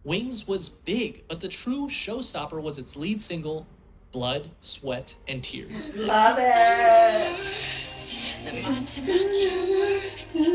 Wings was big, but the true showstopper was its lead single, Blood, Sweat, and Tears. Love it!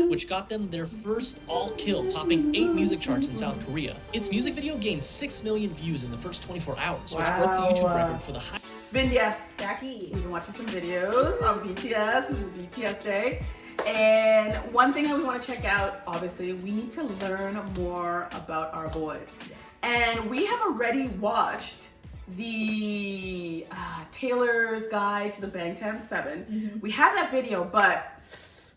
Which got them their first all-kill, topping 8 music charts in South Korea. Its music video gained 6 million views in the first 24 hours, which broke the YouTube record for the high. Bindia, Jackie, we've been watching some videos on BTS. This is BTS Day. And one thing I would want to check out, obviously, we need to learn more about our boys. Yes. And we have already watched the Taylor's Guide to the Bangtan 7. Mm-hmm. We have that video, but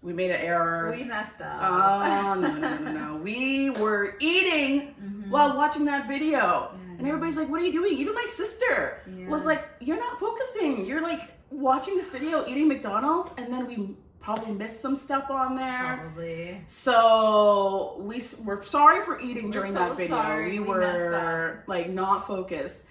we made an error. We messed up. Oh, no. We were eating while watching that video. And everybody's like, what are you doing? Even my sister was like, you're not focusing. You're like watching this video, eating McDonald's, and then we probably missed some stuff on there. Probably. So we're sorry for eating during that video. Sorry. We were like not focused.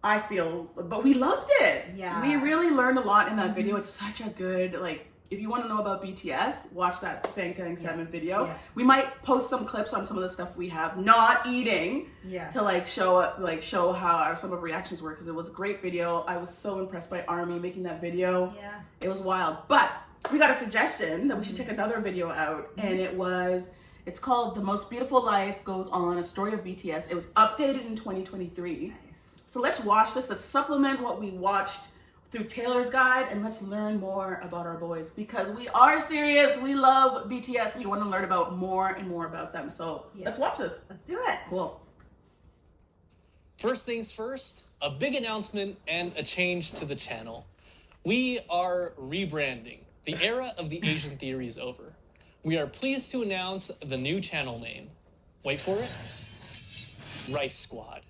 I feel, but we loved it. Yeah. We really learned a lot in that video. It's such a good, like, if you want to know about BTS, watch that Bangtan 7 video. Yeah. We might post some clips on some of the stuff we have not eating to like show how some of our reactions were, because it was a great video. I was so impressed by ARMY making that video. Yeah. It was wild. But we got a suggestion that we should check another video out, and it's called The Most Beautiful Life Goes On, A Story of BTS. It was updated in 2023. Nice. So let's watch this to supplement what we watched through Taylor's Guide, and let's learn more about our boys, because we are serious. We love BTS. We want to learn about more and more about them. So let's watch this. Let's do it. Cool. First things first, a big announcement and a change to the channel. We are rebranding. The era of the Asian theory is over. We are pleased to announce the new channel name. Wait for it. Rice Squad.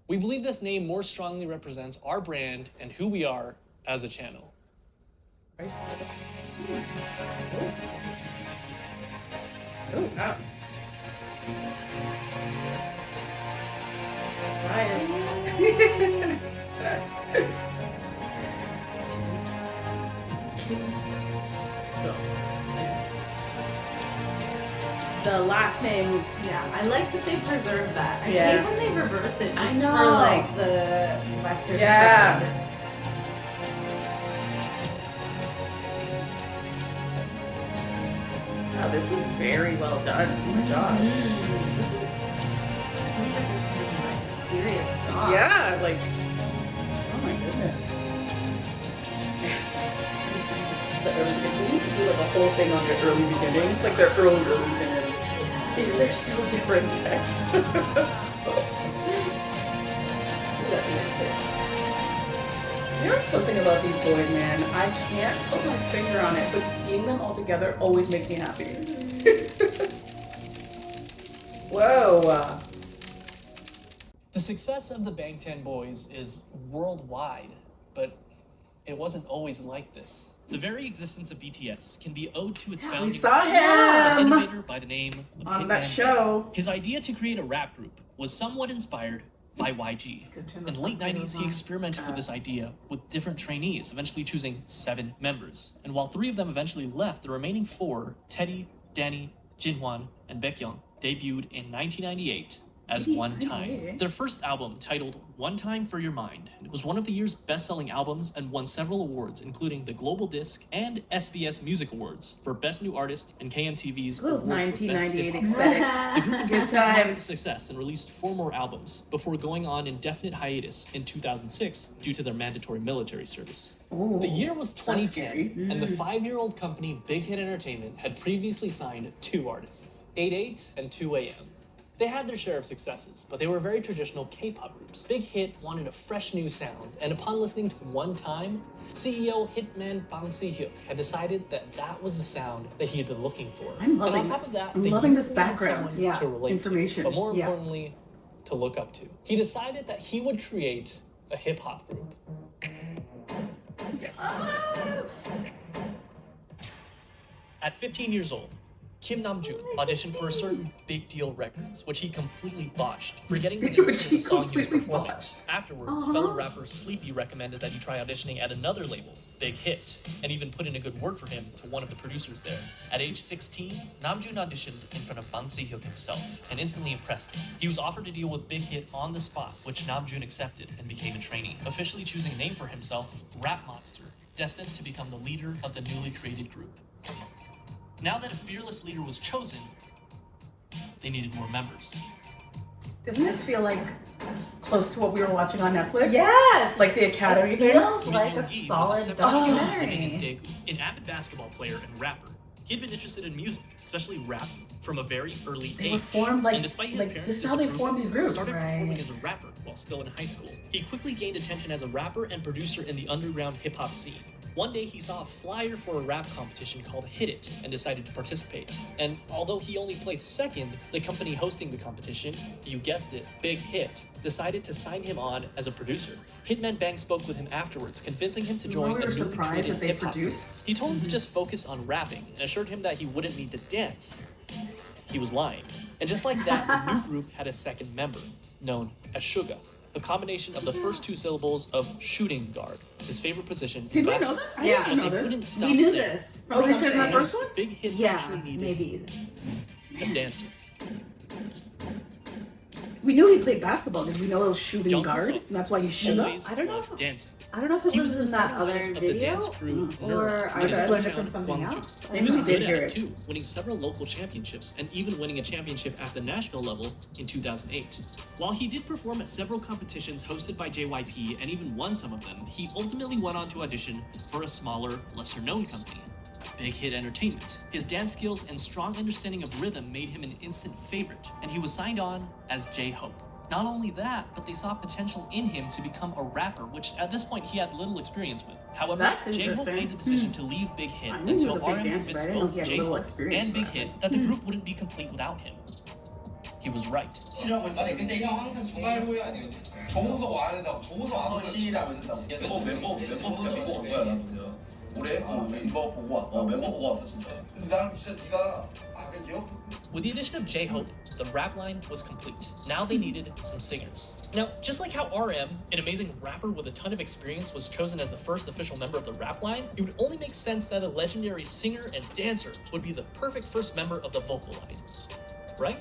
We believe this name more strongly represents our brand and who we are as a channel. Rice Squad. Oh, wow. Nice. So, the last name was I like that they preserved that. I Yeah. hate when they reverse it I just know. for like the Western Yeah. trend. Wow, this is very well done. Oh my god. This seems like it's gonna be like a serious job. Yeah, like, oh my goodness. The early beginnings. We need to do like a whole thing on the early beginnings, like their early beginnings. They're so different. There's something about these boys, man. I can't put my finger on it, but seeing them all together always makes me happy. Whoa. The success of the Bangtan Boys is worldwide, but it wasn't always like this. The very existence of BTS can be owed to its We founding saw an him innovator by the name of on Hitman that Bang. show. His idea to create a rap group was somewhat inspired by YG. In the late 90s, he experimented with this idea with different trainees, eventually choosing 7 members. And while 3 of them eventually left, the remaining 4, Teddy, Danny, Jinhwan, and Baekhyun, debuted in 1998 as One Time. Their first album, titled One Time for Your Mind, was one of the year's best-selling albums and won several awards, including the Global Disc and SBS Music Awards for Best New Artist and KMTV's Those award for Best 1998 Hip-Hop. aesthetics. The group Good enjoyed times. success and released 4 more albums before going on indefinite hiatus in 2006 due to their mandatory military service. Ooh, The year was that's 2010, scary. and the 5-year-old company Big Hit Entertainment had previously signed 2 artists, 88 and 2AM. They had their share of successes, but they were very traditional K-pop groups. Big Hit wanted a fresh new sound, and upon listening to One Time, CEO Hitman Bang Si-hyuk had decided that that was the sound that he had been looking for. I'm loving and on top this. of that, I'm they loving this wanted background. someone Yeah, to relate information. to, but more Yeah. importantly, to look up to. He decided that he would create a hip-hop group. Yes. At 15 years old, Kim Namjoon auditioned for a certain Big Deal Records, which he completely botched, forgetting the lyrics of the song he was performing. Afterwards, fellow rapper Sleepy recommended that he try auditioning at another label, Big Hit, and even put in a good word for him to one of the producers there. At age 16, Namjoon auditioned in front of Bang Si-hyuk himself and instantly impressed him. He was offered to deal with Big Hit on the spot, which Namjoon accepted and became a trainee, officially choosing a name for himself, Rap Monster, destined to become the leader of the newly created group. Now that a fearless leader was chosen, they needed more members. Doesn't this feel like close to what we were watching on Netflix? Yes! Like the Academy thing? Feels Min like a Young-gi solid was a 17-year-old documentary. living in Daegu, an avid basketball player and rapper. He had been interested in music, especially rap, from a very early They age. were formed like, and despite his like parents' this is how they disapproval, form these groups. started Right. performing as a rapper while still in high school. He quickly gained attention as a rapper and producer in the underground hip-hop scene. One day he saw a flyer for a rap competition called Hit It and decided to participate. And although he only placed second, the company hosting the competition, you guessed it, Big Hit, decided to sign him on as a producer. Hitman Bang spoke with him afterwards, convincing him to join we the were newly surprised created that they hip-hop group. produce. He told him to just focus on rapping and assured him that he wouldn't need to dance. He was lying. And just like that, the new group had a second member, known as Suga, a combination of the first two syllables of shooting guard, his favorite position Did in we know basketball. this? I Yeah. didn't know They this. wouldn't stop We knew there. this. Oh, they said in the something. first one? Big Hit Yeah, actually needed maybe. a dancer. We knew he played basketball. Did we know it was shooting Jungkook guard? Seo And that's why he shoot up? always I don't know loved if- dancing. I don't know if it He was was in the that starting other line of the video, dance crew or I in his just learned it hometown, from something Gwangju. else. He was We good did at hear it it. too, winning several local championships and even winning a championship at the national level in 2008. While he did perform at several competitions hosted by JYP and even won some of them, he ultimately went on to audition for a smaller, lesser-known company, Big Hit Entertainment. His dance skills and strong understanding of rhythm made him an instant favorite, and he was signed on as J-Hope. Not only that, but they saw potential in him to become a rapper, which at this point he had little experience with. However, That's J-Hope interesting. made the decision to leave Big Hit I knew he was until a big RM dancer, but I convinced didn't know both he had a little J-Hope experience and Big with it. Hit that the group wouldn't be complete without him. He was right. 아니 근데 형 항상 주말고요 아니면 정우성 안 한다고 정우성 안 하면 시작 멤버 멤버 믿고 간 거야 나도 그냥 올해 멤버 보고 왔다 멤버 보고 왔어 진짜 근데 나는 진짜 네가 그냥 기억 With the addition of J-Hope, the rap line was complete. Now they needed some singers. Now, just like how RM, an amazing rapper with a ton of experience, was chosen as the first official member of the rap line, it would only make sense that a legendary singer and dancer would be the perfect first member of the vocal line. Right?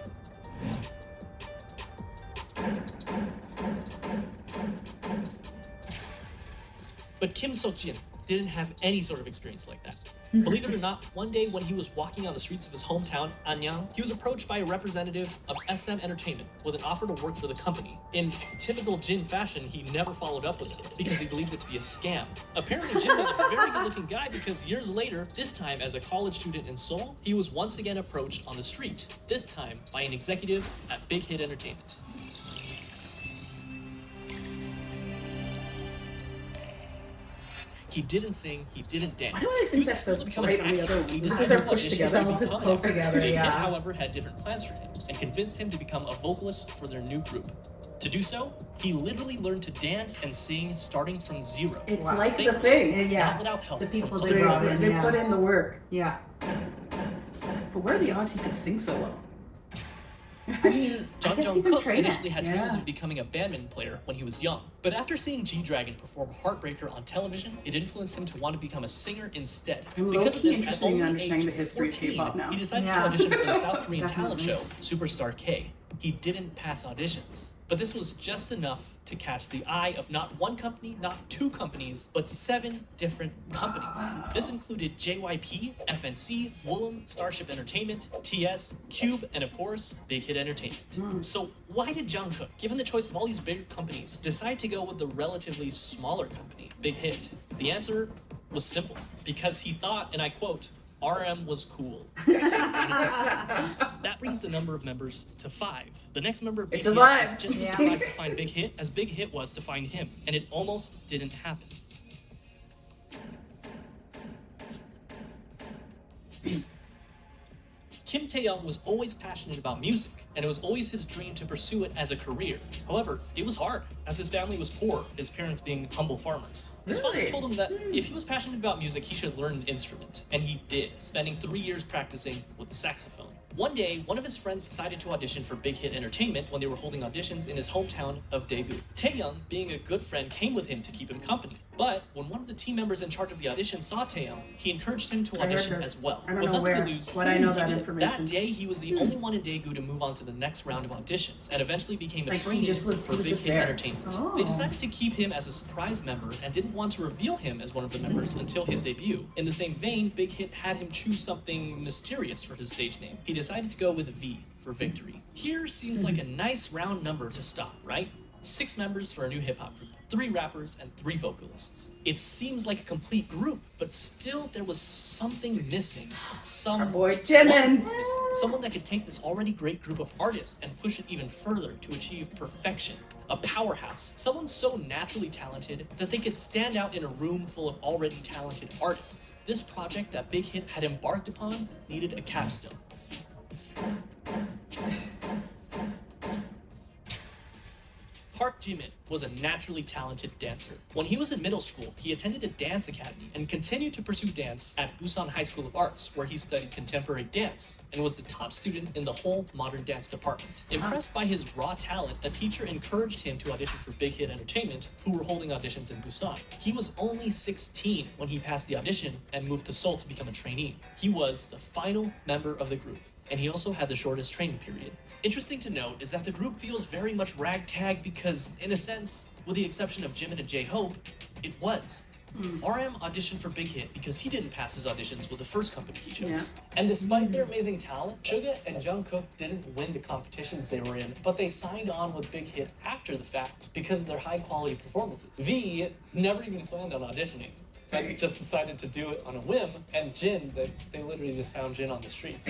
But Kim Seok-jin didn't have any sort of experience like that. Believe it or not, one day when he was walking on the streets of his hometown, Anyang, he was approached by a representative of SM Entertainment with an offer to work for the company. In typical Jin fashion, he never followed up with it because he believed it to be a scam. Apparently, Jin was a very good-looking guy because years later, this time as a college student in Seoul, he was once again approached on the street, this time by an executive at Big Hit Entertainment. He didn't sing, he didn't dance. Why do I He think was that's supposed to become an right on the actor. other one? He Because decided they're to pushed audition together. to They're become close an actor. together, Big Hit, yeah. however, had different plans for him and convinced him to become a vocalist for their new group. To do so, he literally learned to dance and sing starting from zero. It's Wow. like the Thankfully, thing. Yeah. not without help The people from they other brought They, in, members. they put in the work. Yeah. But where are the odds he could sing so well? I mean, I John guess you Jung can Kook train initially it. had Yeah. dreams of becoming a badminton player when he was young. But after seeing G-Dragon perform Heartbreaker on television, it influenced him to want to become a singer instead. I'm Because of low-key this, at interested in only understanding age the history of 14, K-pop now. he decided Yeah. to audition for the South Korean talent Definitely. show, Superstar K. He didn't pass auditions. But this was just enough to catch the eye of not one company, not two companies, but 7 different companies. This included JYP, FNC, Woollim, Starship Entertainment, TS, Cube, and of course, Big Hit Entertainment. So why did Jungkook, given the choice of all these bigger companies, decide to go with the relatively smaller company, Big Hit? The answer was simple. Because he thought, and I quote, RM was cool. That brings the number of members to 5. The next member of It's a BTS was vibe. just as Yeah. surprised to find Big Hit as Big Hit was to find him, and it almost didn't happen. Kim Taeyong was always passionate about music, and it was always his dream to pursue it as a career. However, it was hard, as his family was poor, his parents being humble farmers. His father told him that if he was passionate about music, he should learn an instrument, and he did, spending 3 years practicing with the saxophone. One day, one of his friends decided to audition for Big Hit Entertainment when they were holding auditions in his hometown of Daegu. Taeyong, being a good friend, came with him to keep him company. But when one of the team members in charge of the audition saw Taeyong, he encouraged him to audition as well. I don't With know nothing where, to lose, but I know he that did. information. That day, he was the only one in Daegu to move on to the next round of auditions, and eventually became a Like, he trainee just was- for he was Big just Hit there. Entertainment. Oh. They decided to keep him as a surprise member and didn't want to reveal him as one of the members until his debut. In the same vein, Big Hit had him choose something mysterious for his stage name. He decided to go with V for victory. Here seems like a nice round number to stop, right? 6 members for a new hip-hop group, 3 rappers and 3 vocalists. It seems like a complete group, but still there was something missing. Our boy Jimin. Someone that could take this already great group of artists and push it even further to achieve perfection. A powerhouse. Someone so naturally talented that they could stand out in a room full of already talented artists. This project that Big Hit had embarked upon needed a capstone. Park Jimin was a naturally talented dancer. When he was in middle school, he attended a dance academy and continued to pursue dance at Busan High School of Arts, where he studied contemporary dance and was the top student in the whole modern dance department. Impressed by his raw talent, a teacher encouraged him to audition for Big Hit Entertainment, who were holding auditions in Busan. He was only 16 when he passed the audition and moved to Seoul to become a trainee. He was the final member of the group, and he also had the shortest training period. Interesting to note is that the group feels very much ragtag because, in a sense, with the exception of Jimin and J-Hope, it was. RM auditioned for Big Hit because he didn't pass his auditions with the first company he chose. Yeah. And despite their amazing talent, Suga and Jungkook didn't win the competitions they were in, but they signed on with Big Hit after the fact because of their high-quality performances. V never even planned on auditioning, but just decided to do it on a whim, and Jin, they literally just found Jin on the streets.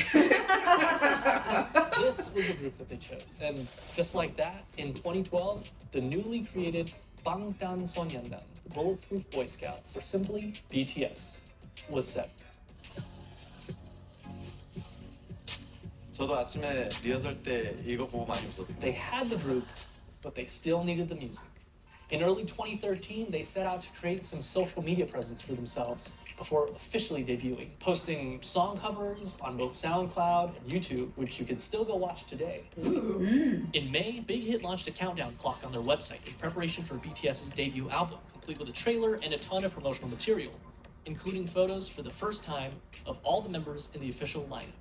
This was the group that they chose. And just like that, in 2012, the newly created Bangtan Sonyeondan, the Bulletproof Boy Scouts, or simply BTS, was set. 저도 아침에 리허설 때 이거 보고 많이 웃었어요. They had the group, but they still needed the music. In early 2013, they set out to create some social media presence for themselves before officially debuting, posting song covers on both SoundCloud and YouTube, which you can still go watch today. In May, Big Hit launched a countdown clock on their website in preparation for BTS's debut album, complete with a trailer and a ton of promotional material, including photos for the first time of all the members in the official lineup.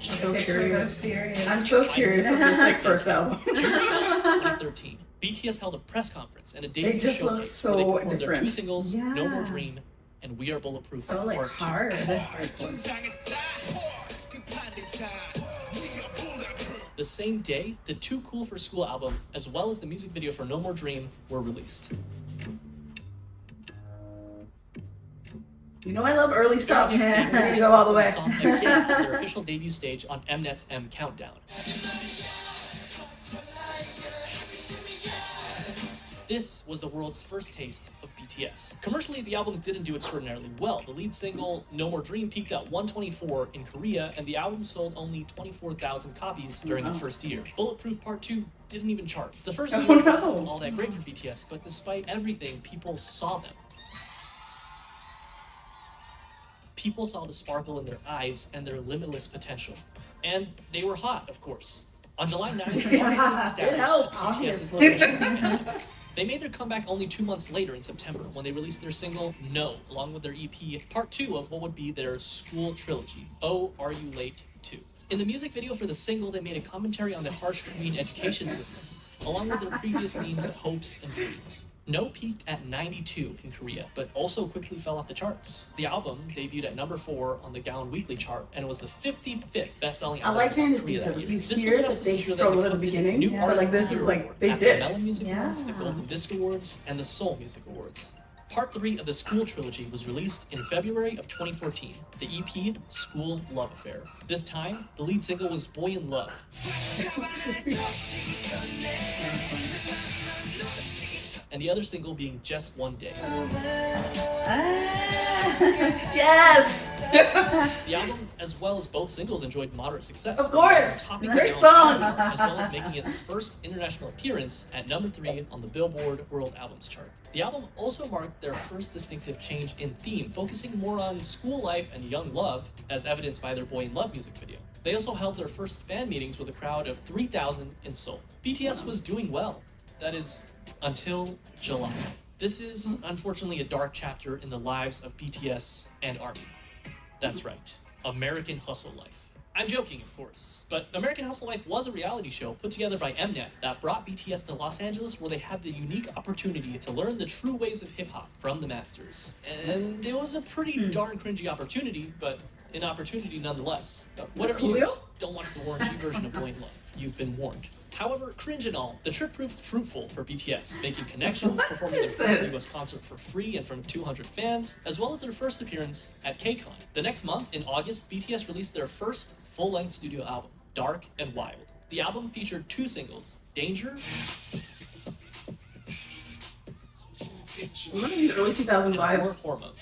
So curious. I'm so curious of this like first album. June 2013, BTS held a press conference and a debut just look showcase so where they performed their 2 different. singles, Yeah. No More Dream and We Are Bulletproof So like Part 2. hard. The same day, the Too Cool for School album, as well as the music video for No More Dream, were released. You know I love early stuff. Next day, BTS Go all the way. performed the song again on their official debut stage on Mnet's M Countdown. This was the world's first taste of BTS. Commercially, the album didn't do extraordinarily well. The lead single, No More Dream, peaked at 124 in Korea, and the album sold only 24,000 copies during its first year. Bulletproof Part 2 didn't even chart. The first year wasn't all that great for BTS, but despite everything, people saw them. People saw the sparkle in their eyes and their limitless potential. And they were hot, of course. On July 9th, the party was established helps. at BTS's location. They made their comeback only 2 months later in September when they released their single No, along with their EP, part 2 of what would be their school trilogy, Oh, Are You Late 2. In the music video for the single, they made a commentary on the harsh Korean education system, along with their previous themes of hopes and dreams. No peaked at 92 in Korea, but also quickly fell off the charts. The album debuted at number 4 on the Gaon Weekly chart and was the 55th best-selling I album like in hearing this Korea detail. that You year. This hear was enough that to they secure struggled them at the included beginning, New but Artist like this of the is Year like award they at did. the Melon Music Awards, the Yeah. Golden Disc Awards, and the Seoul Music Awards. Part 3 of the School Trilogy was released in February of 2014, the EP School Love Affair. This time, the lead single was Boy in Love. and the other single being Just One Day. Yes! The album, as well as both singles, enjoyed moderate success. Of course! Topping Great the song! chart, as well as making its first international appearance at number 3 on the Billboard World Albums chart. The album also marked their first distinctive change in theme, focusing more on school life and young love, as evidenced by their Boy in Love music video. They also held their first fan meetings with a crowd of 3,000 in Seoul. BTS was doing well. That is, until July. This is, unfortunately, a dark chapter in the lives of BTS and ARMY. That's right, American Hustle Life. I'm joking, of course, but American Hustle Life was a reality show put together by Mnet that brought BTS to Los Angeles, where they had the unique opportunity to learn the true ways of hip-hop from the masters. And it was a pretty darn cringy opportunity, but an opportunity nonetheless. Whatever you just don't watch the Warren G version of Boy in Love. You've been warned. However, cringe and all, the trip proved fruitful for BTS, making connections, performing their first US concert for free in front of 200 fans, as well as their first appearance at KCON. The next month, in August, BTS released their first full-length studio album, Dark and Wild. The album featured 2 singles, Danger Look at these early 2000 and More vibes. Hormone.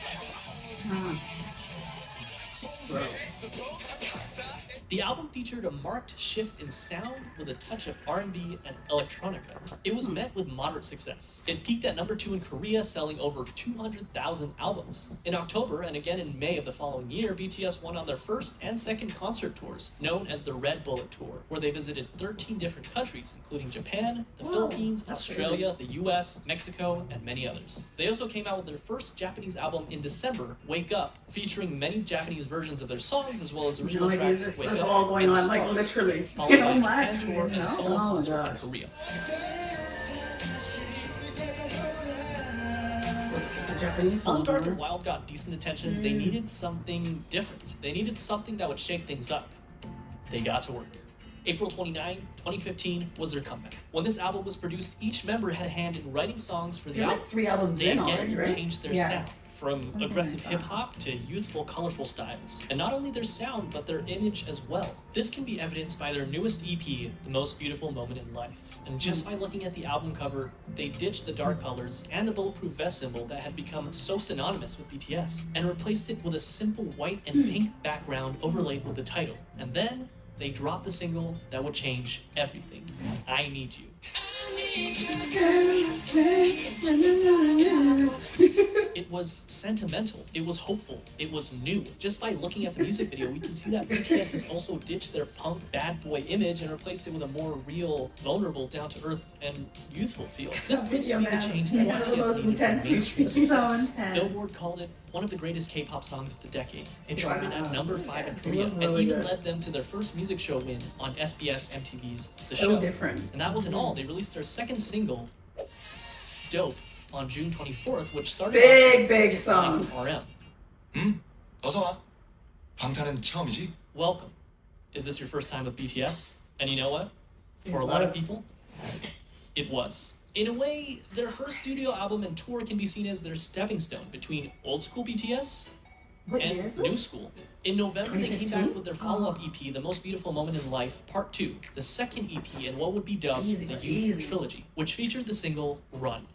The album featured a marked shift in sound with a touch of R&B and electronica. It was met with moderate success. It peaked at number 2 in Korea, selling over 200,000 albums. In October, and again in May of the following year, BTS went on their first and second concert tours, known as the Red Bullet Tour, where they visited 13 different countries, including Japan, the Philippines, Australia, the US, Mexico, and many others. They also came out with their first Japanese album in December, Wake Up, featuring many Japanese versions of their songs, as well as original tracks, Wake Up, all going and The on, like Stars, literally. followed by So a much, Japan tour and you know? a solo Oh my concert in gosh. Korea. The Japanese song. Although Dark and Wild got decent attention, they needed something different. They needed something that would shake things up. They got to work. April 29, 2015 was their comeback. When this album was produced, each member had a hand in writing songs for the They're album. like 3 albums They in again already, right? changed their Yeah. sound, from aggressive hip-hop to youthful, colorful styles. And not only their sound, but their image as well. This can be evidenced by their newest EP, The Most Beautiful Moment in Life. And just by looking at the album cover, they ditched the dark colors and the bulletproof vest symbol that had become so synonymous with BTS, and replaced it with a simple white and pink background overlaid with the title. And then they dropped the single that would change everything, I Need You. It was sentimental, it was hopeful, it was new. Just by looking at the music video, we can see that BTS has also ditched their punk bad boy image and replaced it with a more real, vulnerable, down-to-earth, and youthful feel. This proved to be the change that One of the most BTS needed for intense mainstream so success. intense. Billboard called it one of the greatest K-pop songs of the decade. It charted at number 5 in Korea, was and really even good. led them to their first music show win on SBS MTV's The So Show. different. And that wasn't all. They released their second single, Dope, on June 24th, which started Big, off big with song. RM. 어서 와. 방탄은 처음이지? Welcome. Is this your first time with BTS? And you know what? For It a lot of was. people, it was. In a way, their first studio album and tour can be seen as their stepping stone between old school BTS What year and is new this? school. In November, they came 2015? back with their follow-up EP, The Most Beautiful Moment in Life, Part 2, the second EP in what would be dubbed Easy, the Youth easy. Trilogy, which featured the single Run.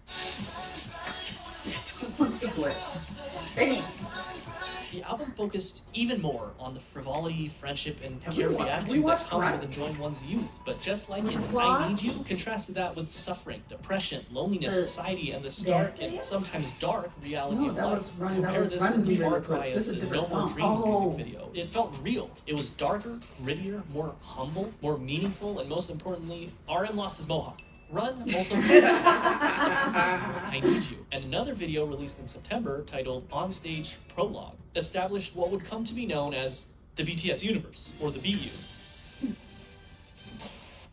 Wants to play. Bang. The album focused even more on the frivolity, friendship, and Have we carefree wa- we attitude that watched comes Run? with enjoying one's youth. But just like in I Watch? Need You, contrasted that with suffering, depression, loneliness, society, and the stark and sometimes dark reality No, of that life. was Run. That Compare was this Run with we Far really Cry put. as This is a the No different More song. Dreams Oh. music video. It felt real. It was darker, grittier, more humble, more meaningful, and most importantly, RM lost his mohawk. Run also I Need You, and another video released in September titled On Stage Prologue established what would come to be known as the BTS universe, or the BU,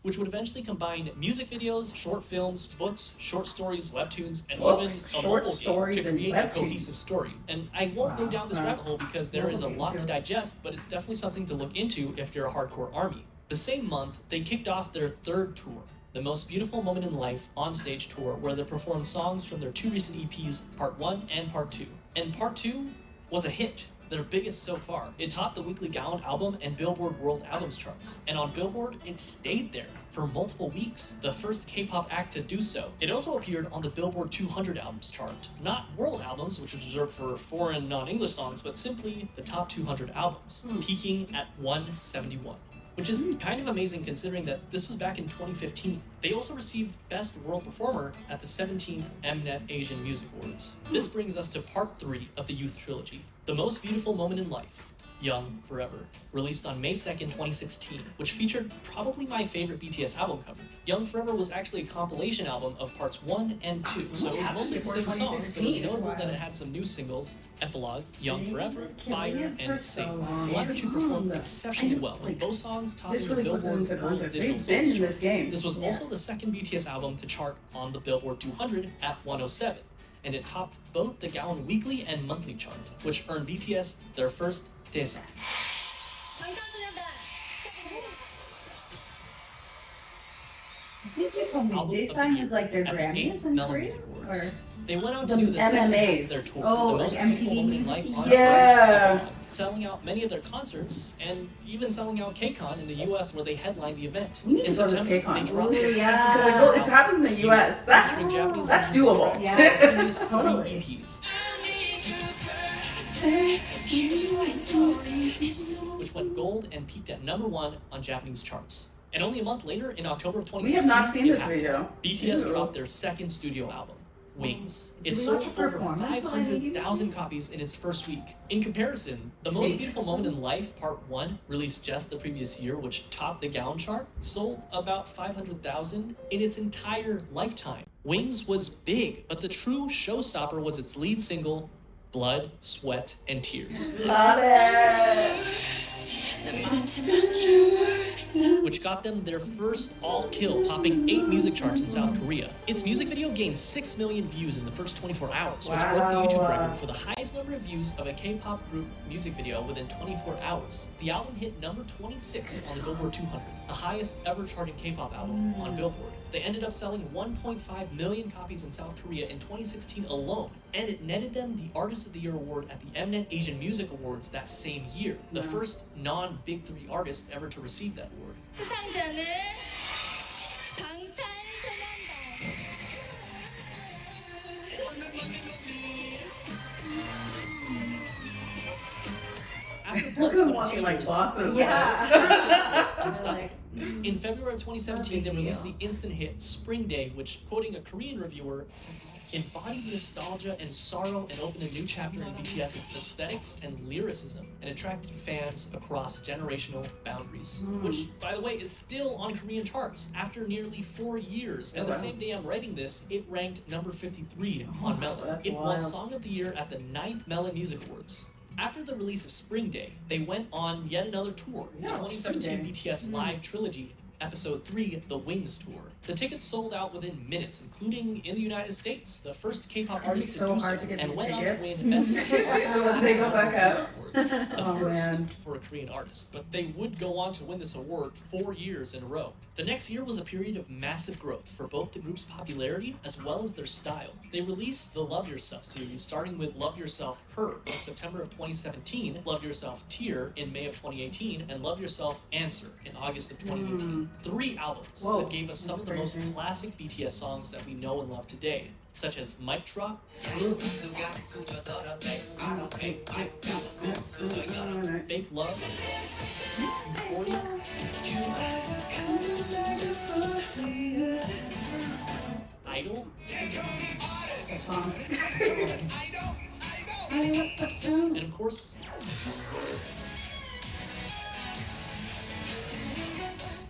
which would eventually combine music videos, short films, books, short stories, webtoons, and Books, even a short mobile game stories, to and create a webtoons. cohesive story. And I won't go down this Wow. rabbit hole because there is a Okay, lot to good. digest, but it's definitely something to look into if you're a hardcore ARMY. The same month, they kicked off their third tour, The Most Beautiful Moment in Life On Stage Tour, where they performed songs from their 2 recent EPs, Part 1 and Part 2. And Part 2 was a hit. their biggest so far. It topped the weekly Gaon album and Billboard World Albums charts, and on Billboard, it stayed there for multiple weeks, the first K-pop act to do so. It also appeared on the Billboard 200 albums chart, not world albums, which was reserved for foreign non-English songs, but simply the top 200 albums, peaking at 171. Which is kind of amazing considering that this was back in 2015. They also received Best World Performer at the 17th Mnet Asian Music Awards. This brings us to part 3 of the Youth Trilogy, The Most Beautiful Moment in Life, Young Forever, released on May 2nd, 2016, which featured probably my favorite BTS album cover. Young Forever was actually a compilation album of parts 1 and 2, so it was mostly the same songs, but it was notable that it had some new singles, Epilogue, Young Forever, Fire, and Safe. The latter two performed exceptionally well, with both songs topping the Billboard World Digital Songs chart. This was also the second BTS album to chart on the Billboard 200 at 107, and it topped both the Gaon weekly and monthly chart, which earned BTS their first Daesang. I think you told me Daesang is like their Grammys in Korea? Or they went on to do the second half of their tour, Oh, the most like beautiful MTV moment in life on Yeah. stage, selling out many of their concerts and even selling out KCON in the US where they headlined the event. We need In to go to September, KCON. they dropped their Ooh, second yeah. Because like, well, it happens in the US. featuring Japanese That's versions of doable. Yeah. their previous 3 Totally. EPs, which went gold and peaked at #1 on Japanese charts. And only a month later, in October of 2016, We have not seen it this happened. video. BTS Ew. dropped their second studio album, Wings. It Did we sold watch a over performance on 500,000 copies in its first week. In comparison, The Most See? Beautiful Moment in Life Part 1, released just the previous year, which topped the Gaon chart, sold about 500,000 in its entire lifetime. Wings was big, but the true showstopper was its lead single, Blood, Sweat, and Tears, Love it. which got them their first all-kill, topping 8 music charts in South Korea. Its music video gained 6 million views in the first 24 hours, which broke the YouTube record for the highest number of views of a K-pop group music video within 24 hours. The album hit number 26 on the Billboard 200, the highest ever charting K-pop album on Billboard. They ended up selling 1.5 million copies in South Korea in 2016 alone, and it netted them the Artist of the Year award at the Mnet Asian Music Awards that same year, the first non-Big 3 artist ever to receive that award. 수상자는 방탄소년단. After Look Blood, at them Sweat, walking and like Tears, bosses. Yeah. unstoppable. In February of 2017, they released the instant hit Spring Day, which, quoting a Korean reviewer, embodied nostalgia and sorrow and opened a new chapter in BTS's aesthetics and lyricism and attracted fans across generational boundaries. Which, by the way, is still on Korean charts after nearly 4 years. And the same day I'm writing this, it ranked number 53 on Melon. that's It won wild. Song of the Year at the 9th Melon Music Awards. After the release of Spring Day, they went on yet another tour, the 2017 BTS Live Trilogy, Episode 3, The Wings Tour. The tickets sold out within minutes, including in the United States, the first K-pop gonna be artist so to do hard so, to get and these went on tickets. to win Best Social So when they go back up. Awards, the Oh, first man. for a Korean artist, but they would go on to win this award 4 years in a row. The next year was a period of massive growth for both the group's popularity as well as their style. They released the Love Yourself series, starting with Love Yourself Her in September of 2017, Love Yourself Tear in May of 2018, and Love Yourself Answer in August of 2018. 3 albums Whoa, that gave us some that's of the most crazy. classic BTS songs that we know and love today, such as Mic Drop, Fake Love, Euphoria, Idol, and of course,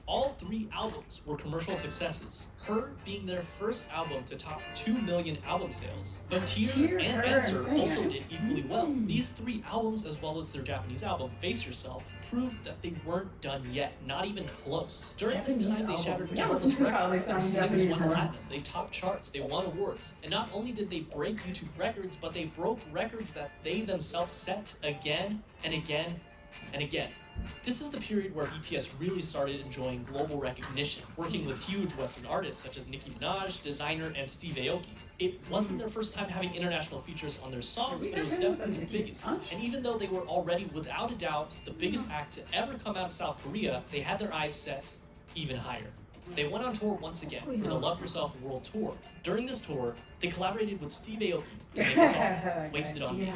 all 3 albums were commercial successes, Her being their first album to top 2 million album sales. But Tear and Her, Answer and also Fire. did equally well. These 3 albums, as well as their Japanese album, Face Yourself, proved that they weren't done yet, not even close. During this Japanese time, they album. shattered Yeah, countless listen to how they records. Their sound singles Japanese went horror. platinum, they topped charts, they won awards. And not only did they break YouTube records, but they broke records that they themselves set again and again and again. This is the period where BTS really started enjoying global recognition, working with huge Western artists such as Nicki Minaj, Designer, and Steve Aoki. It wasn't their first time having international features on their songs, but it was definitely the biggest. And even though they were already, without a doubt, the biggest act to ever come out of South Korea, they had their eyes set even higher. They went on tour once again for the Love Yourself World Tour. During this tour, they collaborated with Steve Aoki to make a song, Wasted on Me.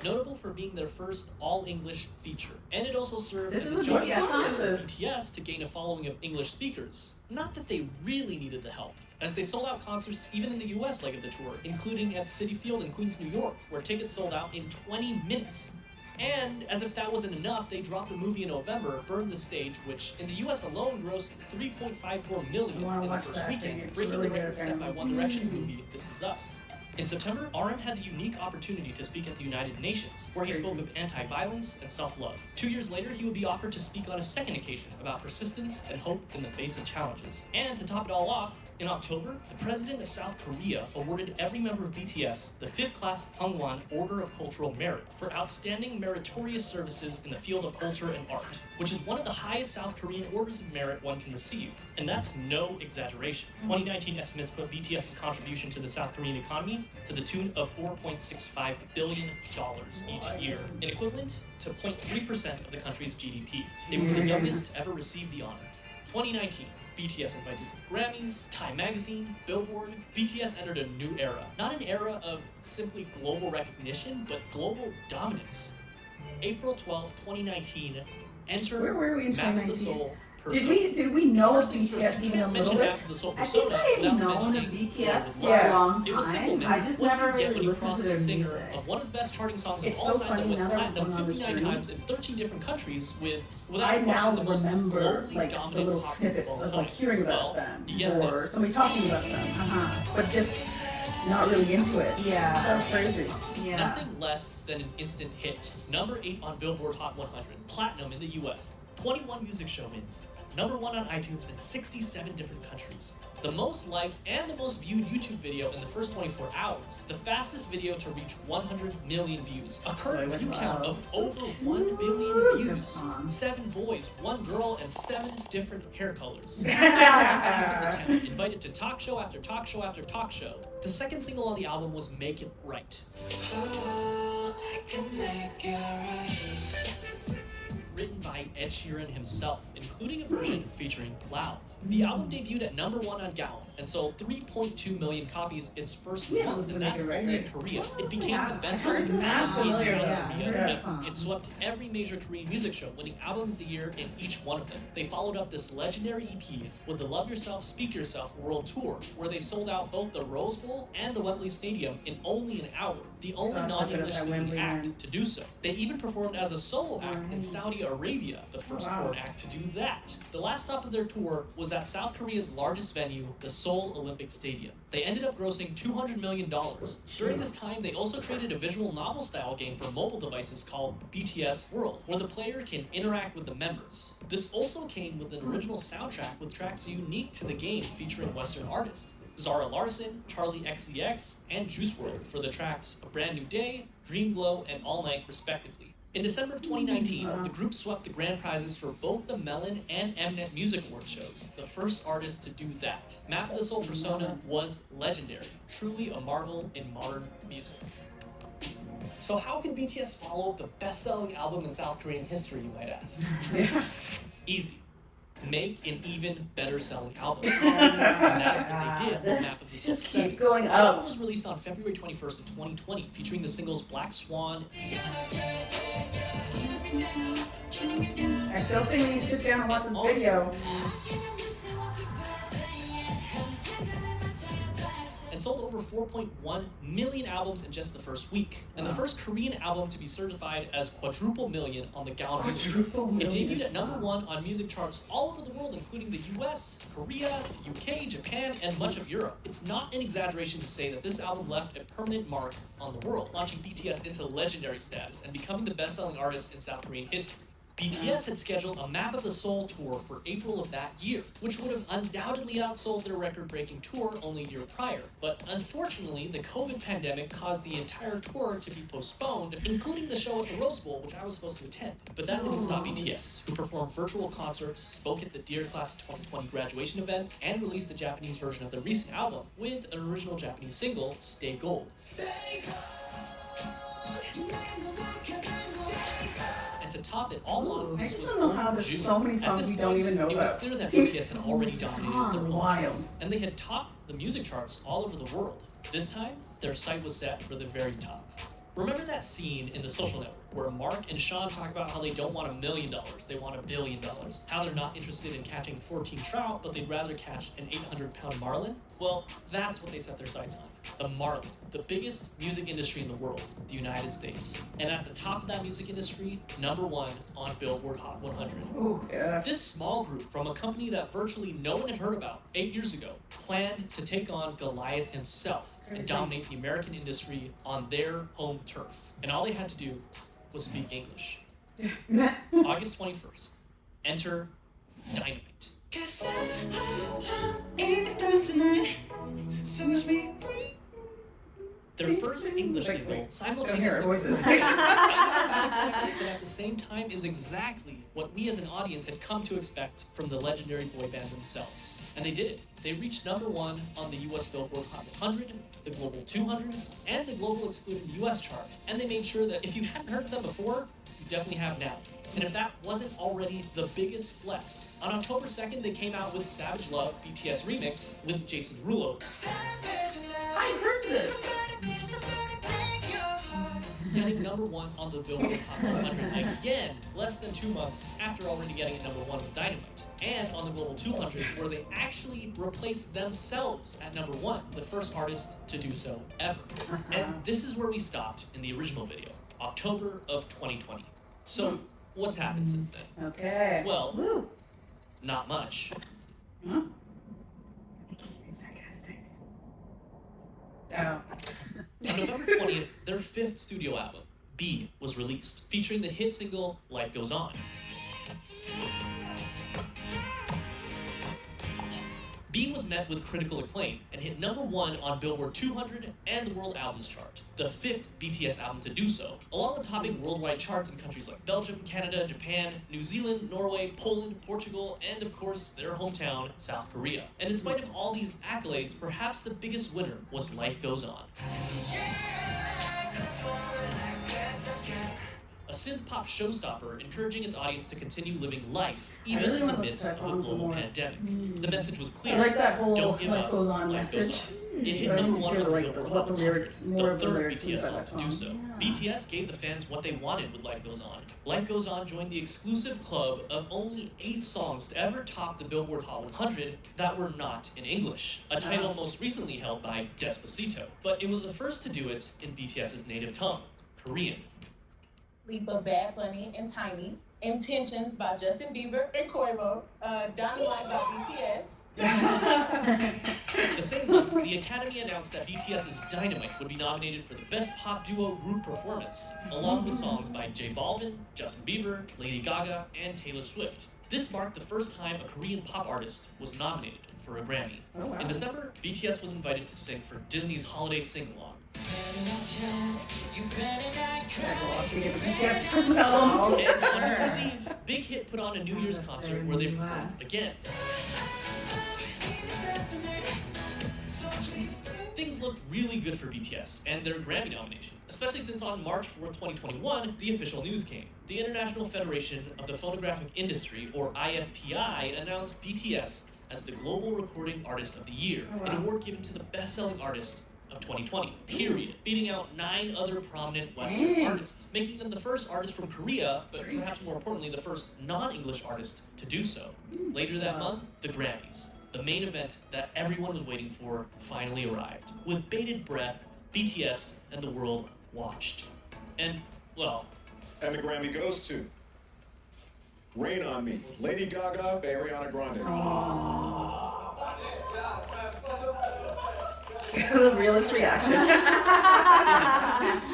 Notable for being their first all-English feature. And it also served as a jump for BTS to gain a following of English speakers. Not that they really needed the help, as they sold out concerts even in the US leg of the tour, including at Citi Field in Queens, New York, where tickets sold out in 20 minutes. And as if that wasn't enough, they dropped the movie in November, Burn the Stage, which in the US alone grossed $3.54 million in the first weekend, breaking the record set by One Direction's movie, This Is Us. In September, RM had the unique opportunity to speak at the United Nations, where he spoke of anti-violence and self-love. 2 years later, he would be offered to speak on a second occasion about persistence and hope in the face of challenges. And to top it all off, in October, the president of South Korea awarded every member of BTS the 5th class Hwangwon Order of Cultural Merit for outstanding meritorious services in the field of culture and art, which is one of the highest South Korean orders of merit one can receive. And that's no exaggeration. 2019 estimates put BTS's contribution to the South Korean economy to the tune of $4.65 billion each year, an equivalent to 0.3% of the country's GDP. They were the youngest to ever receive the honor. 2019, BTS invited to the Grammys, Time Magazine, Billboard. BTS entered a new era. Not an era of simply global recognition, but global dominance. April 12th, 2019, enter Where were we in Map of the 2019? Soul Persona. Did we know of First things BTS first, you even a can't little mention bit? Map of the Soul I think Persona I had without known mentioning of BTS Love for With a Love. long It was simple, time. man. I just What never do you get really when you listened cross to the their singer music. of one of the best charting songs It's of so all time that funny went now that I'm platinum going on this 59 journey. times in 13 different countries without I now question the most remember globally like the dominant little pop group snippets of of all like time. hearing about Well, them you get or this. somebody talking about them, but just not really into it. Yeah. So crazy. Yeah. Nothing less than an instant hit. Number 8 on Billboard Hot 100, platinum in the US, 21 music show wins, number 1 on iTunes in 67 different countries. The most liked and the most viewed YouTube video in the first 24 hours. The fastest video to reach 100 million views. A current view count of over 1 billion views. 7 boys, 1 girl, and 7 different hair colors. Invited to talk show after talk show after talk show. The second single on the album was Make It Right. Written by Ed Sheeran himself, including a version featuring Loud. The album debuted at number 1 on Gallup and sold 3.2 million copies its first month, and that's only in Korea. It became the best-selling album in South Korea. It swept every major Korean music show, winning Album of the Year in each one of them. They followed up this legendary EP with the Love Yourself, Speak Yourself World Tour, where they sold out both the Rose Bowl and the Wembley Stadium in only an hour, the only non-English speaking act to do so. They even performed as a solo act in Saudi Arabia, the first foreign act to do that. The last stop of their tour was at South Korea's largest venue, the Seoul Olympic Stadium. They ended up grossing $200 million. During this time, they also created a visual novel-style game for mobile devices called BTS World, where the player can interact with the members. This also came with an original soundtrack with tracks unique to the game featuring Western artists. Zara Larsson, Charlie XCX, and Juice WRLD for the tracks A Brand New Day, Dream Glow, and All Night, respectively. In December of 2019, the group swept the grand prizes for both the Melon and Mnet Music Award shows, the first artist to do that. Map of the Soul Persona was legendary, truly a marvel in modern music. So how can BTS follow the best-selling album in South Korean history, you might ask? Easy. Make an even better selling album. And that is what they did with Map of the Soul. Just keep going The album up. was released on February 21st of 2020, featuring the singles Black Swan. I still think we need to sit down and watch this video. And sold over 4.1 million albums in just the first week. And the first Korean album to be certified as quadruple million on the Gallup Music Chart. It debuted at number 1 on music charts all over the world, including the US, Korea, the UK, Japan, and much of Europe. It's not an exaggeration to say that this album left a permanent mark on the world, launching BTS into legendary status and becoming the best-selling artist in South Korean history. BTS had scheduled a Map of the Soul tour for April of that year, which would have undoubtedly outsold their record-breaking tour only a year prior. But unfortunately, the COVID pandemic caused the entire tour to be postponed, including the show at the Rose Bowl, which I was supposed to attend. But that didn't stop BTS, who performed virtual concerts, spoke at the Dear Class of 2020 graduation event, and released the Japanese version of their recent album with an original Japanese single, Stay Gold. And to top it all off, I this just was don't know how only there's June. so many At songs this we don't point, even know it was about. clear that BTS had already dominated their own Wild. field, and they had topped the music charts all over the world. This time, their sight was set for the very top. Remember that scene in The Social Network where Mark and Sean talk about how they don't want $1 million, they want $1 billion? How they're not interested in catching 14 trout, but they'd rather catch an 800-pound marlin? Well, that's what they set their sights on. The marlin, the biggest music industry in the world, the United States. And at the top of that music industry, #1 on Billboard Hot 100. Ooh, yeah. This small group from a company that virtually no one had heard about 8 years ago planned to take on Goliath himself and dominate the American industry on their home turf. And all they had to do was speak English. August 21st. Enter Dynamite. Their first English single simultaneously voices. unexpected, but at the same time is exactly what we as an audience had come to expect from the legendary boy band themselves. And they did it. They reached #1 on the US Billboard Hot 100, the Global 200, and the Global Excluded US chart. And they made sure that if you hadn't heard of them before, you definitely have now. And if that wasn't already the biggest flex, on October 2nd, they came out with Savage Love BTS Remix with Jason Derulo, I heard this. getting #1 on the Billboard Hot 100 again, less than 2 months after already getting it #1 with Dynamite. And on the Global 200, where they actually replaced themselves at #1, the first artist to do so ever. And this is where we stopped in the original video, October of 2020. So, what's happened since then? Okay. Well, Woo. not much. Huh? I think he's being sarcastic. Oh. On November 20th, their 5th studio album, B, was released, featuring the hit single Life Goes On. B was met with critical acclaim and hit #1 on Billboard 200 and the World Albums Chart, the 5th BTS album to do so, along with topping worldwide charts in countries like Belgium, Canada, Japan, New Zealand, Norway, Poland, Portugal, and of course their hometown, South Korea. And in spite of all these accolades, perhaps the biggest winner was Life Goes On. A synth-pop showstopper encouraging its audience to continue living life, even in the midst of a global pandemic. The message was clear. I like that whole Don't give Life up, Goes On life goes message. on. It hit But I need to #1 on hear, the like, Billboard what Hot the 100, lyrics- more the of the 3rd lyrics BTS inside song that to do song. so. Yeah. BTS gave the fans what they wanted with Life Goes On. Life Goes On joined the exclusive club of only 8 songs to ever top the Billboard Hot 100 that were not in English, a title most recently held by Despacito. But it was the first to do it in BTS's native tongue, Korean. Leap of Bad Bunny and Tiny, Intentions by Justin Bieber and Quavo, Dynamite by BTS. The same month, the Academy announced that BTS's Dynamite would be nominated for the Best Pop Duo Group Performance, along with songs by J Balvin, Justin Bieber, Lady Gaga, and Taylor Swift. This marked the first time a Korean pop artist was nominated for a Grammy. Oh, wow. In December, BTS was invited to sing for Disney's holiday sing-along. BTS Christmas album. And on New Year's Eve, Big Hit put on a New Year's concert where they performed again. Things looked really good for BTS and their Grammy nomination, especially since on March 4th, 2021, the official news came. The International Federation of the Phonographic Industry, or IFPI, announced BTS as the Global Recording Artist of the Year, an award given to the best-selling artist of 2020, period, beating out 9 other prominent Western artists, making them the first artist from Korea, but perhaps more importantly, the first non-English artist to do so. Later that month, the Grammys. The main event that everyone was waiting for finally arrived. With bated breath, BTS and the world watched. And, well... And the Grammy goes to Rain on Me, Lady Gaga, Ariana Grande. The realest reaction.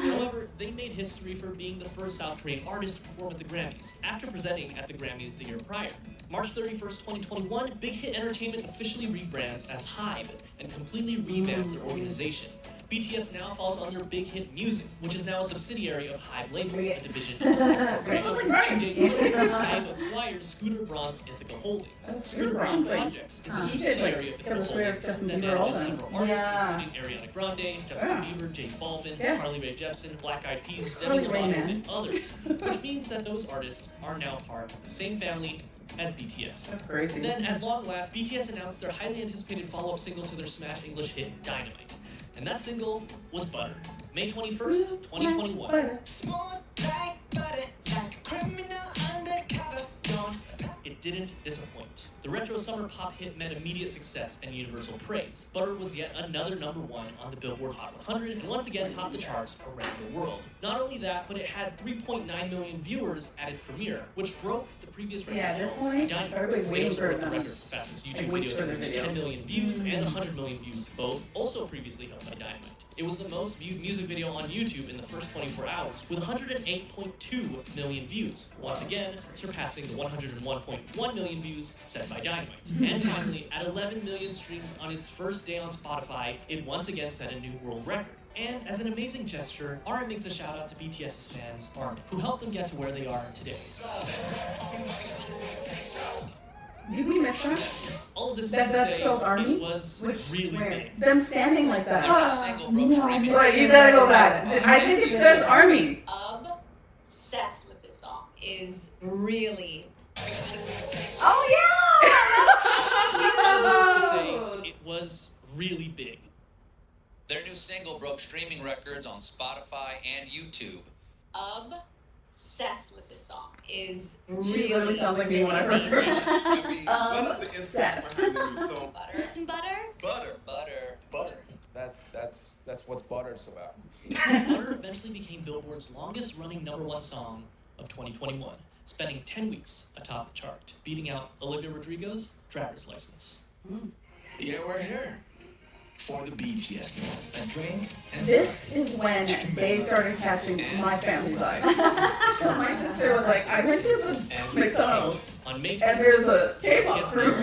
However, they made history for being the first South Korean artist to perform at the Grammys, after presenting at the Grammys the year prior. March 31st, 2021, Big Hit Entertainment officially rebrands as HYBE and completely revamps their organization. BTS now falls under Big Hit Music, which is now a subsidiary of HYBE Labels, a division of HYBE Corporation. 2 days later, HYBE acquires Scooter Braun's Ithaca Holdings. Scooter Braun Projects is a subsidiary of Ithaca Holdings that manages several artists, including Ariana Grande, Justin Bieber, J Balvin, Carly Rae Jepsen, Black Eyed Peas, Demi Lovato, and others, which means that those artists are now part of the same family as BTS. That's crazy. Then, at long last, BTS announced their highly anticipated follow-up single to their smash English hit Dynamite. And that single was Butter, May 21st, 2021. Smooth like butter, like a criminal undercover. It didn't disappoint. The retro summer pop hit met immediate success and universal praise. Butter was yet another #1 on the Billboard Hot 100 and once again topped the charts around the world. Not only that, but it had 3.9 million viewers at its premiere, which broke the previous record. Yeah, at this point, everybody's waiting for the record for fastest YouTube videos to reach 10 million views and 100 million views, both also previously held by Dynamite. It was the most viewed music video on YouTube in the first 24 hours, with 108.2 million views, once again surpassing the 101.1 million views set by Dynamite. And finally, at 11 million streams on its first day on Spotify, it once again set a new world record. And as an amazing gesture, RM makes a shout out to BTS's fans, ARMY, who helped them get to where they are today. Did we miss that? All of this That's is to spelled say, ARMY? it was really big. Them standing like that. single Wait, you gotta go back. I think it says ARMY. Obsessed with this song. Is really. Oh yeah! All this is to say, it was really big. Their new single broke streaming records on Spotify and YouTube. Obsessed with this song. Is She really. literally sounds like me when I first heard it. I mean, what is the insight behind the new song? Butter. Butter. That's what Butter's about. Butter eventually became Billboard's longest running #1 song of 2021, spending 10 weeks atop the chart, beating out Olivia Rodrigo's Driver's License. Yeah, we're here for the BTS meal. A drink and This is when they started catching my family vibe. So my sister was like, I went to McDonald's On May and there's 26th, a K-pop BTS group.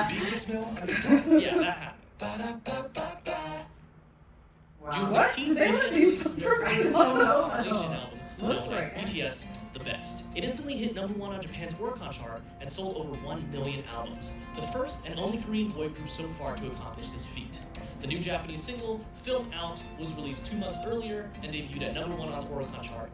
BTS meal and a yeah, that happened. June What? 16th, They were BTS doing released their something first else. compilation album known as Right. BTS The Best. It instantly hit #1 on Japan's Oricon chart and sold over 1 million albums. The first and only Korean boy group so far to accomplish this feat. The new Japanese single, Film Out, was released 2 months earlier and debuted at #1 on the Oricon chart.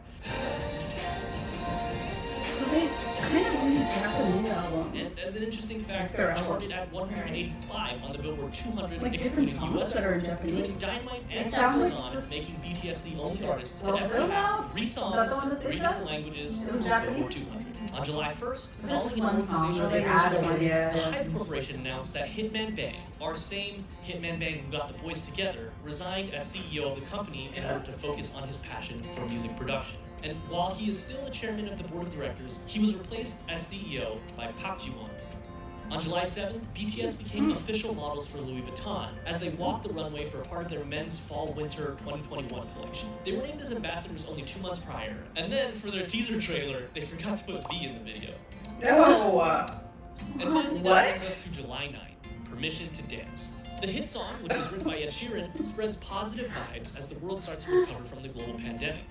They kind of do Japanese albums. And as an interesting fact, Their it album. charted at 185 on the Billboard 200, Like different excluding songs US, that are in Japanese. joining Dynamite and It sounds Goes like On, this- making BTS the only artist to Well, ever Film have Out? 3 Is that songs the one in that 3 they different said? languages It on was the Japanese? Billboard 200. On July 1st, There's following just an one song organizational where they release added one, story, yeah. the HYBE Corporation announced that Hitman Bang, our same Hitman Bang who got the boys together, resigned as CEO of the company in order to focus on his passion for music production. And while he is still the chairman of the board of directors, he was replaced as CEO by Park Ji-won. On July 7th, BTS became official models for Louis Vuitton as they walked the runway for part of their men's fall-winter 2021 collection. They were named as ambassadors only 2 months prior, and then for their teaser trailer, they forgot to put V in the video. No. And finally, What? that brings us to July 9th, Permission to Dance. The hit song, which was written by Ed Sheeran, spreads positive vibes as the world starts to recover from the global pandemic.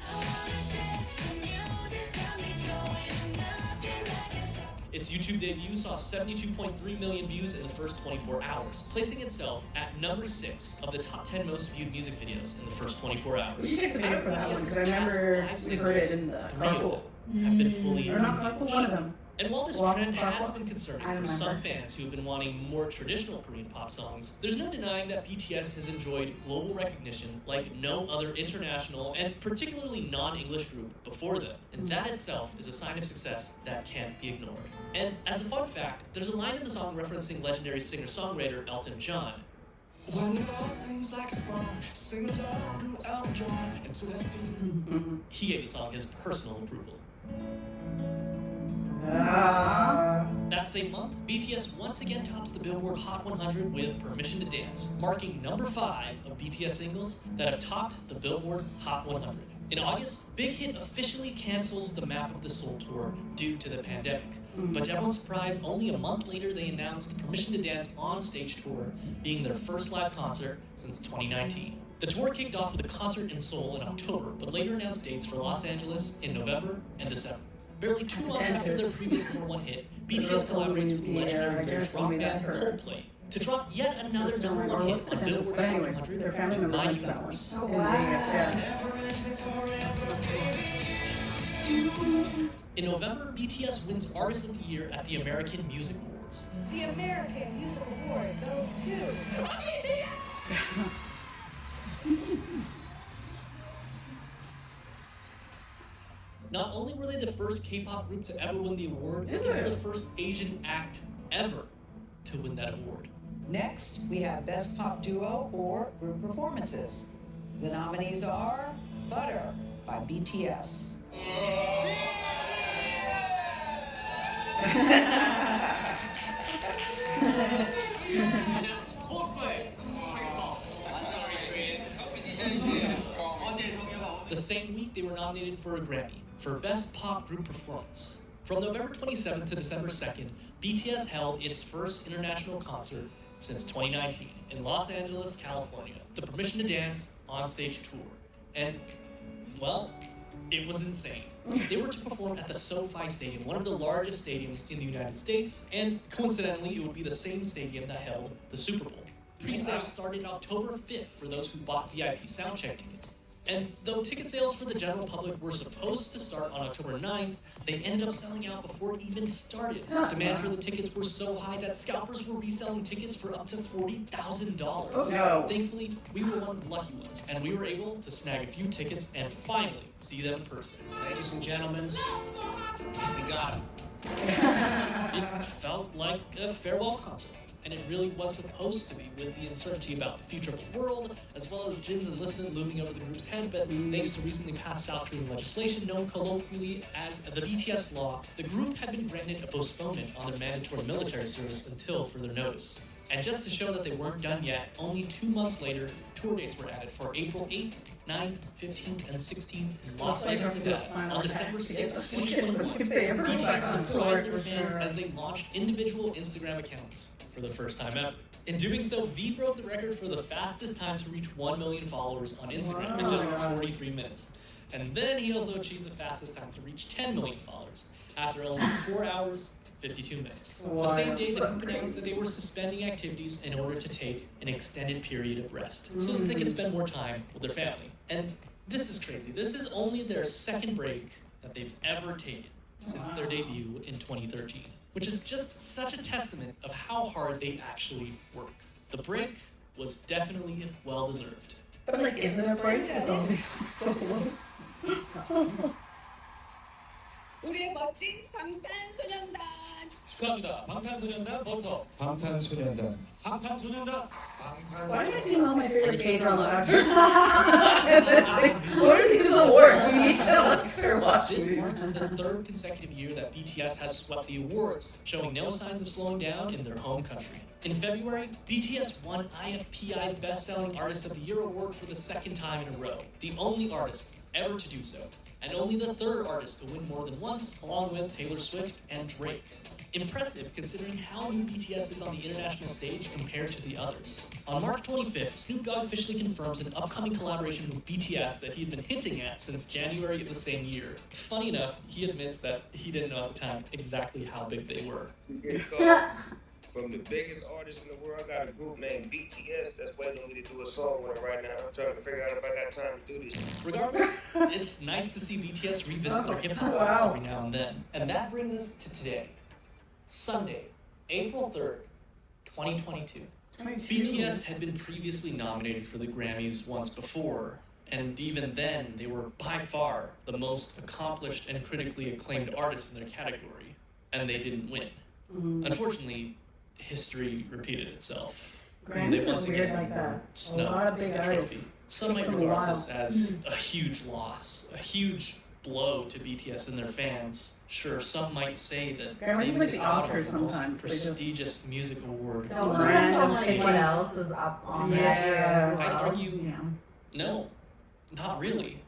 Its YouTube debut saw 72.3 million views in the first 24 hours, placing itself at #6 of the top 10 most viewed music videos in the first 24 hours. We should check the video for that one BTS's because I remember past we 5 heard it singles, in the 3 of carpool. them have been fully Or not in carpool, English. one of them. And while this Walk, trend has walk. been concerning I for some remember. fans who have been wanting more traditional Korean pop songs, there's no denying that BTS has enjoyed global recognition like no other international and particularly non-English group before them, and that itself is a sign of success that can't be ignored. And as a fun fact, there's a line in the song referencing legendary singer-songwriter Elton John. when it all seems like sprung, sing along to Elton John into that feeling. He gave the song his personal approval. That same month, BTS once again tops the Billboard Hot 100 with Permission to Dance, marking #5 of BTS singles that have topped the Billboard Hot 100. In August, Big Hit officially cancels the Map of the Soul tour due to the pandemic. But to everyone's surprise, only a month later they announced the Permission to Dance on-stage tour, being their first live concert since 2019. The tour kicked off with a concert in Seoul in October, but later announced dates for Los Angeles in November and December. Barely 2 months after their previous #1 hit, BTS collaborates with the legendary British rock band Coldplay to drop yet another #1 hit on Billboard's Hot 100, My Universe. Oh, wow. In November, BTS wins Artist of the Year at the American Music Awards. The American Music Award goes to BTS! Not only were they the first K-pop group to ever win the award, but they were the first Asian act ever to win that award. Next, we have Best Pop Duo or Group Performances. The nominees are Butter by BTS. The same week, they were nominated for a Grammy for Best Pop Group Performance. From November 27th to December 2nd, BTS held its first international concert since 2019 in Los Angeles, California, the Permission to Dance on-stage tour. And, well, it was insane. They were to perform at the SoFi Stadium, one of the largest stadiums in the United States, and coincidentally, it would be the same stadium that held the Super Bowl. Pre-sales started October 5th for those who bought VIP soundcheck tickets. And though ticket sales for the general public were supposed to start on October 9th, they ended up selling out before it even started. Demand for the tickets were so high that scalpers were reselling tickets for up to $40,000. No. Thankfully, we were one of the lucky ones, and we were able to snag a few tickets and finally see them in person. Ladies and gentlemen, we got them. It felt like a farewell concert. And it really was supposed to be, with the uncertainty about the future of the world, as well as Jin's enlistment looming over the group's head. But thanks to recently passed South Korean legislation known colloquially as the BTS law, the group had been granted a postponement on their mandatory military service until further notice. And just to show that they weren't done yet, only 2 months later, tour dates were added for April 8th, 9th, 15th, and 16th in Las Vegas, Nevada. On December 6th, 2021, BTS surprised their fans as they launched individual Instagram accounts for the first time ever. In doing so, V broke the record for the fastest time to reach 1 million followers on Instagram in just 43 minutes. And then he also achieved the fastest time to reach 10 million followers after only 4 hours, 52 minutes. The same day, the group announced that they were suspending activities in order to take an extended period of rest so that they could spend more time with their family. And this is crazy. This is only their second break that they've ever taken since their debut in 2013. Which is just such a testament of how hard they actually work. The break was definitely well-deserved. But like, is it a break? I thought it was so long. 우리의 멋진 방탄소년단 축하합니다. 방탄소년단 버터. 방탄소년단. 방탄소년단. Why do I see all my favorite K-drama actors? What are these awards? We need to start watching. This marks the third consecutive year that BTS has swept the awards, showing no signs of slowing down in their home country. In February, BTS won IFPI's Best-Selling Artist of the Year award for the second time in a row, the only artist ever to do so, and only the third artist to win more than once, along with Taylor Swift and Drake. Impressive considering how new BTS is on the international stage compared to the others. On March 25th, Snoop Dogg officially confirms an upcoming collaboration with BTS that he had been hinting at since January of the same year. Funny enough, he admits that he didn't know at the time exactly how big they were. From the biggest artists in the world, I got a group named BTS that's waiting on me to do a song with them right now. I'm trying to figure out if I got time to do this. Regardless, it's nice to see BTS revisit their hip-hop roots every now and then. And that brings us to today. Sunday, April 3rd, 2022. BTS had been previously nominated for the Grammys once before, and even then, they were by far the most accomplished and critically acclaimed artists in their category, and they didn't win. Unfortunately, history repeated itself. Grammys is weird like that. A lot of big artists. Some might regard this as a huge loss, a huge blow to BTS and their fans. Sure, some might say that Grammys is like the Oscars sometimes. Prestigious music award. So random, what else is up on there? I'd argue, no, not really.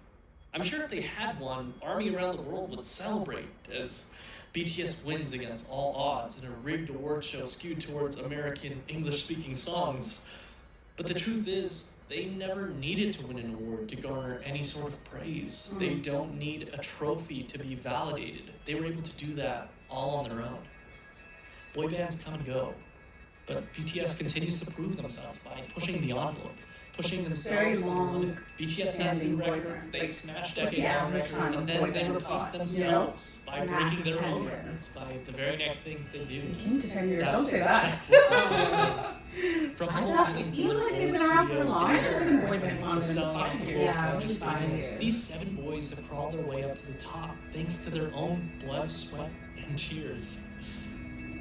I'm sure if they had one, ARMY around the world would celebrate as BTS wins against all odds in a rigged award show skewed towards American English-speaking songs. But the truth is, they never needed to win an award to garner any sort of praise. They don't need a trophy to be validated. They were able to do that all on their own. Boy bands come and go, but BTS continues to prove themselves by pushing the envelope, pushing themselves to the limit. BTS sets new records, they smash decade-long records, and then they replace themselves by breaking their own records by the very next thing they do. To 10 years. Don't say that. Just what BTS does. From humble beginnings in their own studio to selling out the world's largest stadiums, these 7 boys have crawled their way up to the top thanks to their own blood, sweat, and tears.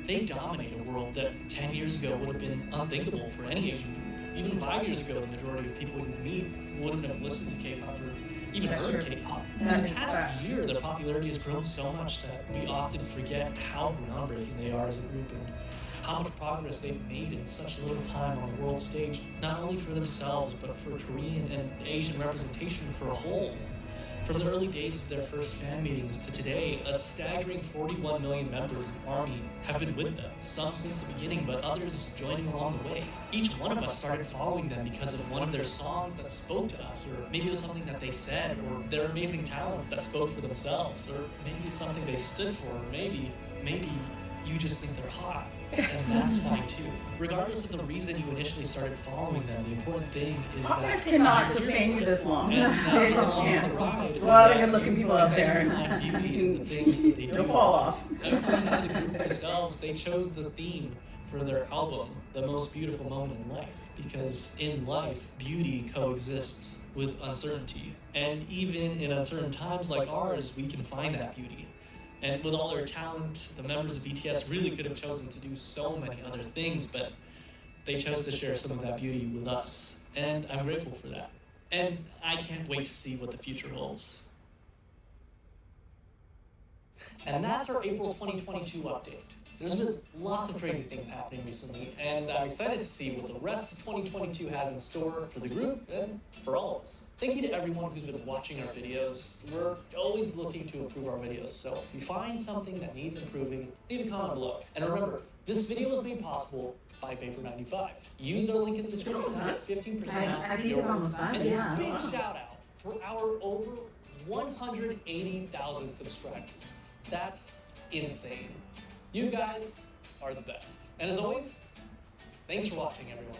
They dominate a world that 10 years ago would have been unthinkable for any Asian group. Even 5 years ago, the majority of people you meet wouldn't have listened to K-pop or even heard K-pop. In the past year, their popularity has grown so much that we often forget how groundbreaking they are as a group and how much progress they've made in such little time on the world stage, not only for themselves, but for Korean and Asian representation for a whole. From the early days of their first fan meetings to today, a staggering 41 million members of ARMY have been with them, some since the beginning, but others joining along the way. Each one of us started following them because of one of their songs that spoke to us, or maybe it was something that they said, or their amazing talents that spoke for themselves, or maybe it's something they stood for, or maybe you just think they're hot. And that's fine too. Regardless of the reason you initially started following them, the important thing is Poppers that cannot sustain you this long. and They just can't. There's a lot of good-looking people out there, and beauty in the things that they do. you'll fall off. According to the group themselves, they chose the theme for their album, The Most Beautiful Moment in Life, because in life, beauty coexists with uncertainty. And even in uncertain times like ours, we can find that beauty. And with all their talent, the members of BTS really could have chosen to do so many other things, but they chose to share some of that beauty with us. And I'm grateful for that. And I can't wait to see what the future holds. And that's our April 2022 update. There's been lots of crazy things happening recently, and I'm excited to see what the rest of 2022 has in store for the group and for all of us. Thank you to everyone who's been watching our videos. We're always looking to improve our videos, so if you find something that needs improving, leave a comment below. And remember, this video was made possible by Vapor95. Use our link in the description to get 15% off. I think it's almost done, and yeah. a big shout out for our over 180,000 subscribers. That's insane. You guys are the best. And as always, thanks for watching, everyone.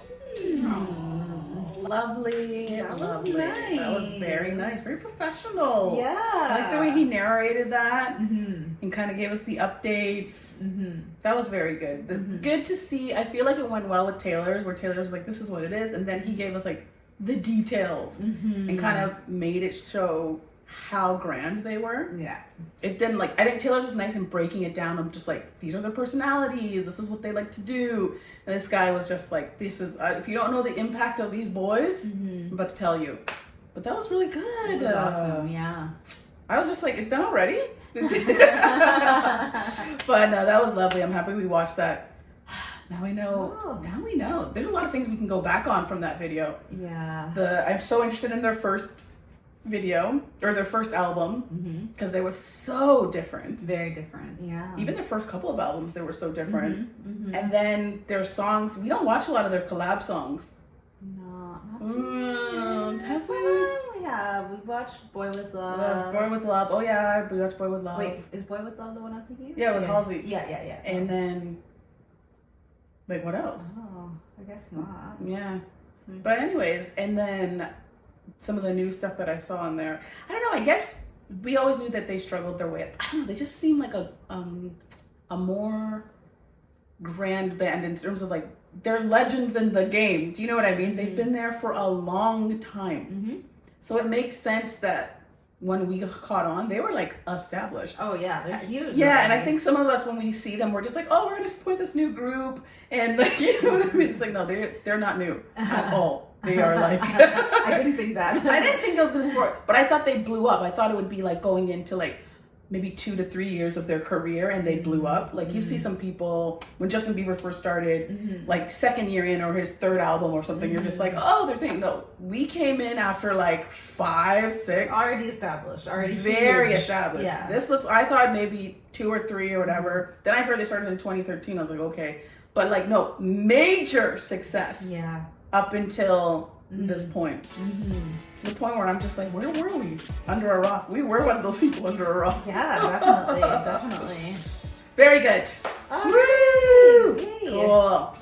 Oh, lovely. That lovely. was nice. That was very nice. Very professional. Yeah. I like the way he narrated that and kind of gave us the updates. That was very good. Good to see. I feel like it went well with Taylor's, where Taylor was like, this is what it is. And then he gave us like the details and kind of made it show how grand they were. Yeah. It didn't like, I think Taylor's was nice in breaking it down of just like, these are their personalities, this is what they like to do. And this guy was just like, this is, if you don't know the impact of these boys, I'm about to tell you. But that was really good. It was awesome, yeah. I was just like, it's done already? But no, that was lovely. I'm happy we watched that. Now we know. Oh. Now we know. There's a lot of things we can go back on from that video. Yeah. I'm so interested in their first video or their first album because they were so different. Very different, yeah. Even their first couple of albums, they were so different. And then their songs, we don't watch a lot of their collab songs. No, not too have we? Yeah, we watched Boy With Love. Boy With Love. Oh yeah, we watched Boy With Love. Wait, is Boy With Love the one I'm thinking of? Yeah, with Halsey. Yeah. And then, like, what else? Oh, I guess not. Yeah. But anyways, and then some of the new stuff that I saw on there. I don't know, I guess we always knew that they struggled their way up. I don't know, they just seem like a more grand band in terms of like, they're legends in the game. Do you know what I mean? They've been there for a long time. So it makes sense that when we caught on, they were like established. Oh yeah, they're huge. Yeah, and I think some of us, when we see them, we're just like, oh, we're gonna support this new group. And like, you know what I mean? It's like, no, they're not new at all. They are like, I didn't think that. I didn't think I was gonna support, but I thought they blew up. I thought it would be like going into like maybe 2 to 3 years of their career and they blew up. Like you see some people when Justin Bieber first started, like second year in or his third album or something, you're just like, oh, they're thinking, no, we came in after like 5, 6. Already established, already very huge. established. Yeah. This looks, I thought maybe 2 or 3 or whatever. Then I heard they started in 2013. I was like, okay. But like, no, major success. Yeah. Up until this point. To the point where I'm just like, where were we? Under a rock. We were one of those people under a rock. Yeah, definitely, definitely. Very good. Woo! Cool.